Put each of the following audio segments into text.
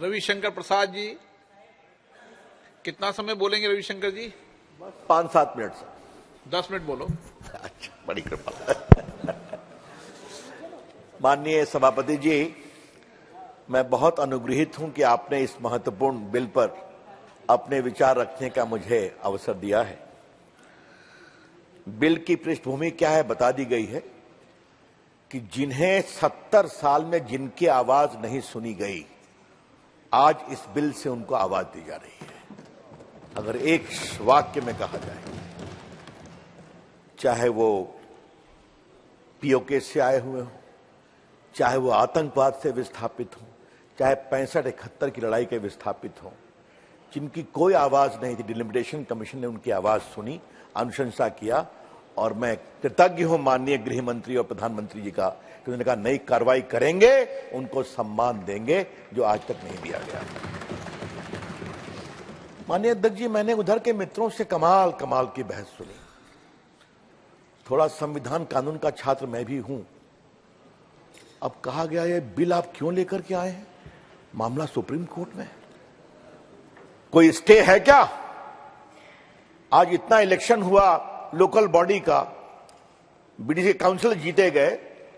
रविशंकर प्रसाद जी, कितना समय बोलेंगे रविशंकर जी? बस 5-7 मिनट सर। 10 मिनट बोलो। अच्छा, बड़ी कृपा। माननीय सभापति जी, मैं बहुत अनुग्रहित हूं कि आपने इस महत्वपूर्ण बिल पर अपने विचार रखने का मुझे अवसर दिया है। बिल की पृष्ठभूमि क्या है बता दी गई है कि जिन्हें 70 साल में जिनकी आवाज नहीं सुनी गई, आज इस बिल से उनको आवाज दी जा रही है। अगर एक वाक्य में कहा जाए, चाहे वो पीओके से आए हुए हों, चाहे वो आतंकवाद से विस्थापित हों, चाहे 65-71 की लड़ाई के विस्थापित हों, जिनकी कोई आवाज नहीं थी, डिलिमिटेशन कमीशन ने उनकी आवाज सुनी, अनुशंसा किया। और मैं कृतज्ञ हूं माननीय गृह मंत्री और प्रधानमंत्री जी का कि उन्होंने कहा नई कार्रवाई करेंगे, उनको सम्मान देंगे जो आज तक नहीं दिया गया। माननीय अध्यक्ष जी, मैंने उधर के मित्रों से कमाल की बहस सुनी। थोड़ा संविधान कानून का छात्र मैं भी हूं। अब कहा गया ये बिल आप क्यों लेकर के आए हैं? मामला सुप्रीम कोर्ट में, कोई स्टे है क्या? आज इतना इलेक्शन हुआ लोकल बॉडी का, बीडीसी काउंसिल जीते गए,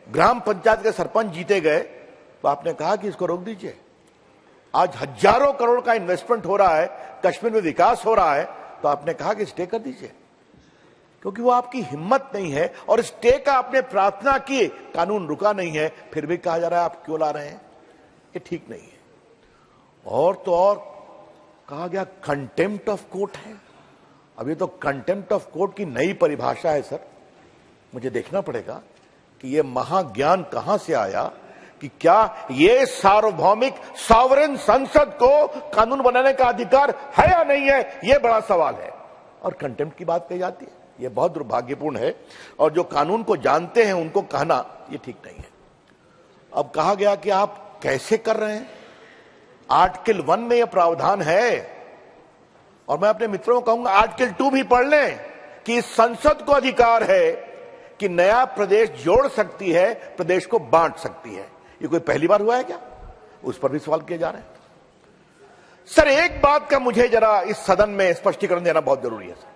ग्राम पंचायत के सरपंच जीते गए, तो आपने कहा कि इसको रोक दीजिए। आज हजारों करोड़ का इन्वेस्टमेंट हो रहा है, कश्मीर में विकास हो रहा है, तो आपने कहा कि स्टे कर दीजिए, क्योंकि वो आपकी हिम्मत नहीं है। और स्टे का आपने प्रार्थना की, कानून रुका नहीं है, फिर भी कहा जा रहा है आप क्यों ला रहे हैं? ये ठीक नहीं है। और तो और कहा गया कंटेम्प्ट ऑफ कोर्ट है। अभी तो कंटेम्प्ट ऑफ कोर्ट की नई परिभाषा है सर। मुझे देखना पड़ेगा कि ये महाज्ञान कहां से आया कि क्या ये सार्वभौमिक सॉवरेन संसद को कानून बनाने का अधिकार है या नहीं है, ये बड़ा सवाल है। और कंटेम्प्ट की बात कही जाती है, ये बहुत दुर्भाग्यपूर्ण है। और जो कानून को जानते हैं उनको कहना ये ठीक नहीं है। अब कहा गया कि आप कैसे कर रहे हैं? आर्टिकल 1 में यह प्रावधान है, और मैं अपने मित्रों को कहूंगा आर्टिकल 2 भी पढ़ लें कि संसद को अधिकार है कि नया प्रदेश जोड़ सकती है, प्रदेश को बांट सकती है। ये कोई पहली बार हुआ है क्या? उस पर भी सवाल किए जा रहे हैं। सर, एक बात का मुझे जरा इस सदन में स्पष्टीकरण देना बहुत जरूरी है। सर,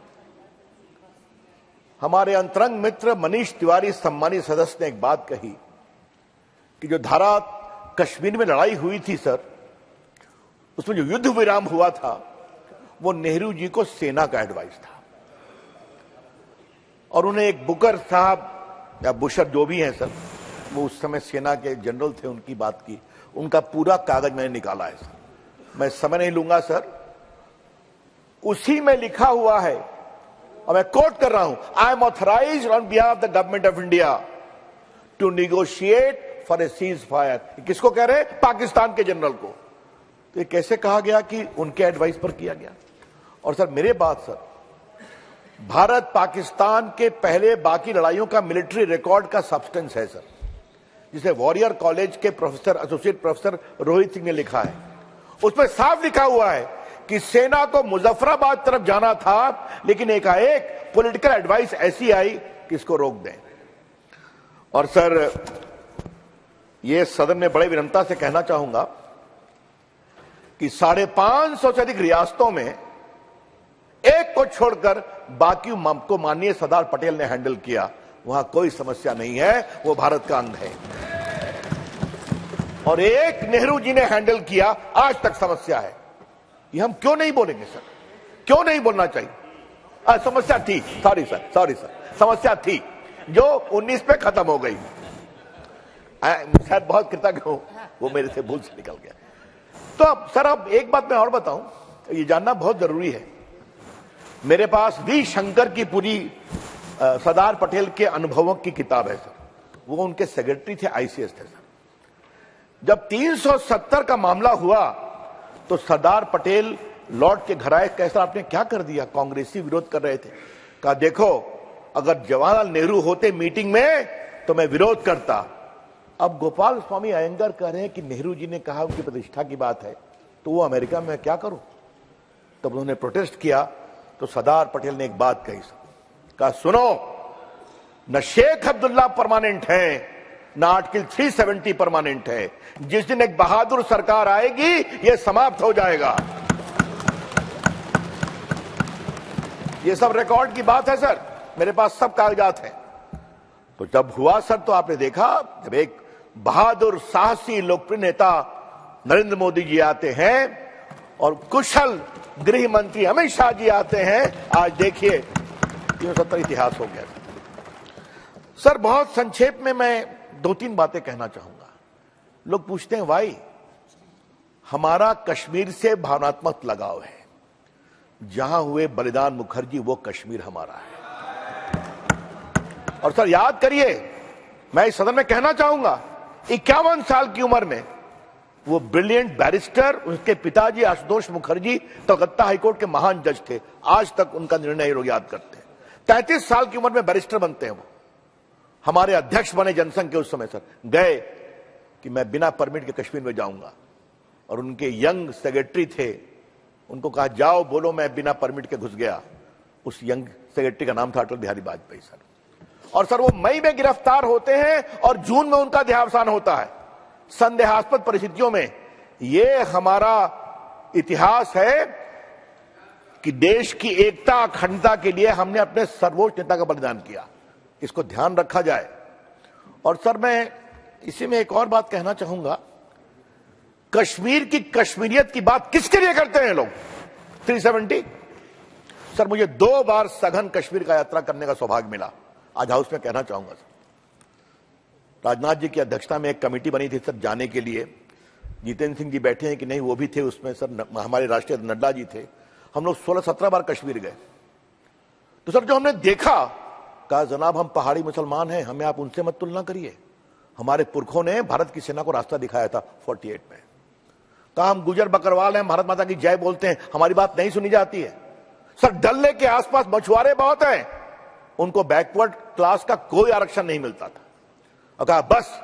हमारे अंतरंग मित्र मनीष तिवारी सम्मानित सदस्य ने एक बात कही कि जो धारा कश्मीर में लड़ाई हुई थी सर, उसमें जो युद्ध विराम हुआ था वो नेहरू जी को सेना का एडवाइस था। और उन्हें एक बुकर साहब या बुशर जो भी हैं सर, वो उस समय सेना के जनरल थे, उनकी बात की, उनका पूरा कागज मैंने निकाला है सर। मैं समय नहीं लूंगा सर। उसी में लिखा हुआ है, और मैं कोट कर रहा हूं, I am authorised on behalf the government of India to negotiate for a ceasefire. किसको कह रहे हैं? पाकिस्तान के जनरल को। तो ये कैसे कहा गया कि उनके एडवाइस पर किया गया? और सर मेरे बात सर, भारत पाकिस्तान के पहले बाकी लड़ाइयों का मिलिट्री रिकॉर्ड का सब्सटेंस है सर, जिसे वॉरियर कॉलेज के professor, associate professor Rohit Singh ने लिखा है। उसमें साफ लिखा हुआ है कि सेना को मुजफ्फराबाद तरफ जाना था, लेकिन एकाएक पॉलिटिकल एडवाइस ऐसी आई कि इसको रोक दें। और सर, ये सदन में बड़े विनम्रता से कहना चाहूंगा कि 550 से अधिक रियासतों में एक को छोड़कर बाकी को माननीय सरदार पटेल ने हैंडल किया। वहां कोई समस्या नहीं है, वो भारत का अंग है। और एक नेहरू जी ने हैंडल किया, आज तक समस्या है। ये हम क्यों नहीं बोलेंगे सर? क्यों नहीं बोलना चाहिए? समस्या थी, सॉरी सर, समस्या थी जो 19 पे खत्म हो गई। शायद बहुत कृतज्ञ हूं, वो मेरे से भूल से निकल गया। तो अब सर, अब एक बात मैं और बताऊं, ये जानना बहुत जरूरी है। मेरे पास वी शंकर की पूरी सरदार पटेल के अनुभवों की किताब है सर। वो उनके सेक्रेटरी थे, आईसीएस थे सर। जब 370 का मामला हुआ तो सरदार पटेल लौट के घर आए। कैसा आपने क्या कर दिया? कांग्रेसी विरोध कर रहे थे। कहा देखो, अगर जवाहरलाल नेहरू होते मीटिंग में तो मैं विरोध करता। अब गोपाल स्वामी अयंगर कह रहे हैं कि नेहरू जी ने कहा, उनकी प्रतिष्ठा की बात है, तो वो अमेरिका में क्या करूं? तब उन्होंने प्रोटेस्ट किया तो सरदार पटेल ने एक बात कही, कहा सुनो, न शेख अब्दुल्ला परमानेंट हैं, ना आर्टिकल 370 परमानेंट है। जिस दिन एक बहादुर सरकार आएगी यह समाप्त हो जाएगा। ये सब रिकॉर्ड की बात है सर, मेरे पास सब कागजात हैं। तो जब हुआ सर तो आपने देखा, जब एक बहादुर साहसी लोकप्रिय नेता नरेंद्र मोदी जी आते हैं और कुशल गृह मंत्री अमित शाह जी आते हैं, आज देखिए 370 इतिहास हो गया। सर बहुत संक्षेप में मैं 2-3 बातें कहना चाहूंगा। लोग पूछते हैं भाई, हमारा कश्मीर से भावनात्मक लगाव है, जहां हुए बलिदान मुखर्जी वो कश्मीर हमारा है। और सर याद करिए, मैं इस सदन में कहना चाहूंगा, 51 साल की उम्र में वो ब्रिलियंट बैरिस्टर, उनके पिताजी आशुतोष मुखर्जी कलकत्ता हाईकोर्ट के महान जज थे, आज तक उनका निर्णय लोग याद करते हैं। 33 साल की उम्र में बैरिस्टर बनते हैं वो, हमारे अध्यक्ष बने जनसंघ के उस समय। सर गए कि मैं बिना परमिट के कश्मीर में जाऊंगा, और उनके यंग सेक्रेटरी थे, उनको कहा जाओ बोलो मैं बिना परमिट के घुस गया। उस यंग सेक्रेटरी का नाम था अटल बिहारी वाजपेयी सर। और सर वो मई में गिरफ्तार होते हैं और जून में उनका देहावसान होता है संदेहास्पद परिस्थितियों में। ये हमारा इतिहास है कि देश की एकता अखंडता के लिए हमने अपने सर्वोच्च नेता का बलिदान किया, इसको ध्यान रखा जाए। और सर मैं इसी में एक और बात कहना चाहूंगा, कश्मीर की कश्मीरियत की बात किसके लिए करते हैं लोग? 370। सर मुझे 2 बार सघन कश्मीर का यात्रा करने का सौभाग्य मिला, आज हाउस में कहना चाहूंगा। सर राजनाथ जी की अध्यक्षता में एक कमेटी बनी थी सर जाने के लिए। जितेंद्र सिंह जी बैठे हैं कि नहीं, वो भी थे उसमें सर, हमारे राष्ट्रीय नड्डा जी थे। हम लोग 16-17 बार कश्मीर गए। तो सर जो हमने देखा, कहा जनाब हम पहाड़ी मुसलमान हैं, हमें आप उनसे मत तुलना करिए। हमारे पुरखों ने भारत की सेना को रास्ता दिखाया था 48 में। कहा हम गुजर बकरवाल हैं, भारत माता की जय बोलते हैं, हमारी बात नहीं सुनी जाती है। सर डल लेक के आसपास मछुआरे बहुत हैं, उनको बैकवर्ड क्लास का कोई आरक्षण नहीं मिलता था। और कहा बस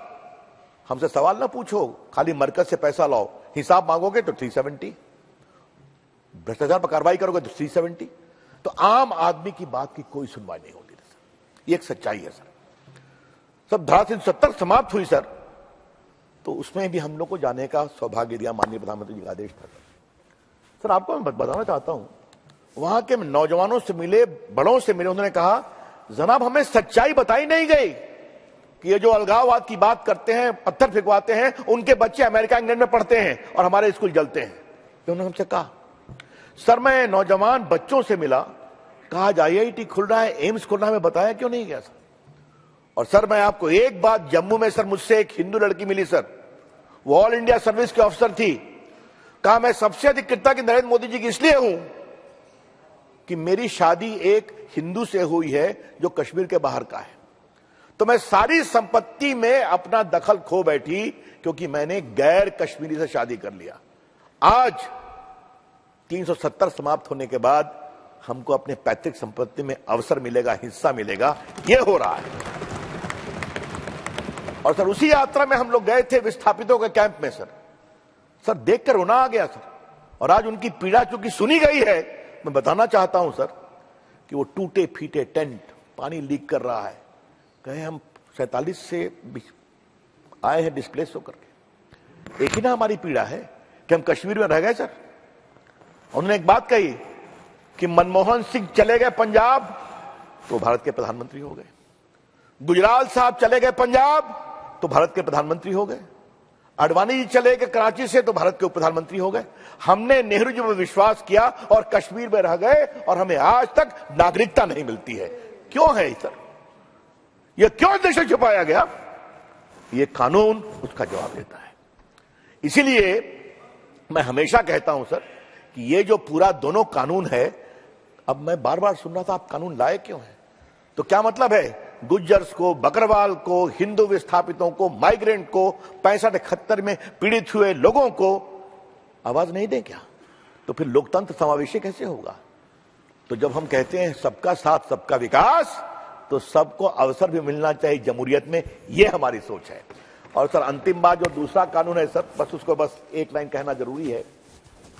हमसे सवाल ना पूछो, खाली मरकज से पैसा लाओ, हिसाब मांगोगे तो 370, भ्रष्टाचार पर कार्रवाई करोगे तो 370। तो आम आदमी की बात की कोई सुनवाई नहीं होती थी सर, ये एक सच्चाई है सर। सब धारा 370 समाप्त हुई सर, तो उसमें भी हम लोग को जाने का सौभाग्य दिया, माननीय प्रधानमंत्री जी का आदेश था सर। आपको मैं बताना चाहता हूं, वहां के नौजवानों से मिले, बड़ों से मिले, उन्होंने कहा जनाब हमें सच्चाई बताई नहीं गई कि ये जो अलगाववाद की बात करते हैं, पत्थर फेंकवाते हैं, उनके बच्चे अमेरिका इंग्लैंड में पढ़ते हैं और हमारे स्कूल जलते हैं। तो उन्होंने हमसे कहा। सर मैं नौजवान बच्चों से मिला, कहा आज IIT खुल रहा है, एम्स खुल रहा है, मैं बताया क्यों नहीं गया सर। और सर मैं आपको एक बात, जम्मू में सर मुझसे एक हिंदू लड़की मिली सर, वो ऑल इंडिया सर्विस के ऑफिसर थी। कहा मैं सबसे अधिक कृतज्ञ नरेंद्र मोदी जी की इसलिए हूं कि मेरी शादी एक हिंदू से हुई है जो कश्मीर के बाहर का है। तो मैं सारी संपत्ति में अपना दखल खो बैठी क्योंकि मैंने गैर कश्मीरी से शादी कर लिया। आज 370 समाप्त होने के बाद हमको अपने पैतृक संपत्ति में अवसर मिलेगा, हिस्सा मिलेगा, यह हो रहा है। और सर उसी यात्रा में हम लोग गए थे विस्थापितों के कैंप में सर। सर देखकर रोना आ गया सर। और आज उनकी पीड़ा चूंकि सुनी गई है, मैं बताना चाहता हूं सर कि वो टूटे फीटे टेंट, पानी लीक कर रहा है, कहे हम 47 से आए हैं डिस्प्लेस होकर के। एक ही ना हमारी पीड़ा है कि हम कश्मीर में रह गए सर। उन्होंने एक बात कही कि मनमोहन सिंह चले गए पंजाब तो भारत के प्रधानमंत्री हो गए, गुजराल साहब चले गए पंजाब तो भारत के प्रधानमंत्री हो गए, अडवाणी जी चले गए कराची से तो भारत के उप प्रधानमंत्री हो गए। हमने नेहरू जी में विश्वास किया और कश्मीर में रह गए और हमें आज तक नागरिकता नहीं मिलती है। क्यों है सर? यह क्यों देश से छुपाया गया? यह कानून उसका जवाब देता है। इसीलिए मैं हमेशा कहता हूं सर कि ये जो पूरा दोनों कानून है, अब मैं बार बार सुन रहा था आप कानून लाए क्यों है, तो क्या मतलब है? गुज्जर्स को, बकरवाल को, हिंदू विस्थापितों को, माइग्रेंट को, 65-71 में पीड़ित हुए लोगों को आवाज नहीं दें क्या? तो फिर लोकतंत्र समावेशी कैसे होगा? तो जब हम कहते हैं सबका साथ सबका विकास, तो सबको अवसर भी मिलना चाहिए जमहूरियत में, यह हमारी सोच है। और सर अंतिम बात, जो दूसरा कानून है सर, बस उसको बस एक लाइन कहना जरूरी है।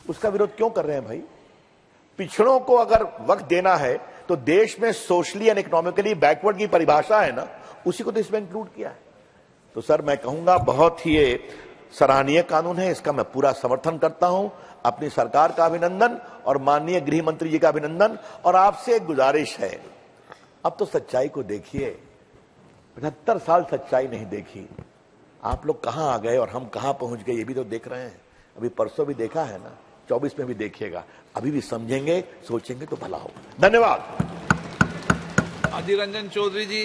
उसका विरोध क्यों कर रहे हैं भाई? पिछड़ों को अगर वक्त देना है तो देश में सोशली एंड इकोनॉमिकली बैकवर्ड की परिभाषा है ना, उसी को तो इसमें इंक्लूड किया है। तो सर मैं कहूंगा बहुत ही ये सराहनीय कानून है, इसका मैं पूरा समर्थन करता हूं। अपनी सरकार का अभिनंदन और माननीय गृह मंत्री जी का अभिनंदन। और आपसे एक गुजारिश है, अब तो सच्चाई को देखिए। 75 साल सच्चाई नहीं देखी, आप लोग कहां आ गए और हम कहां पहुंच गए ये भी तो देख रहे हैं। अभी परसों भी देखा है ना, 24 में भी देखिएगा। अभी भी समझेंगे सोचेंगे तो भला होगा। धन्यवाद। अधीर रंजन चौधरी जी।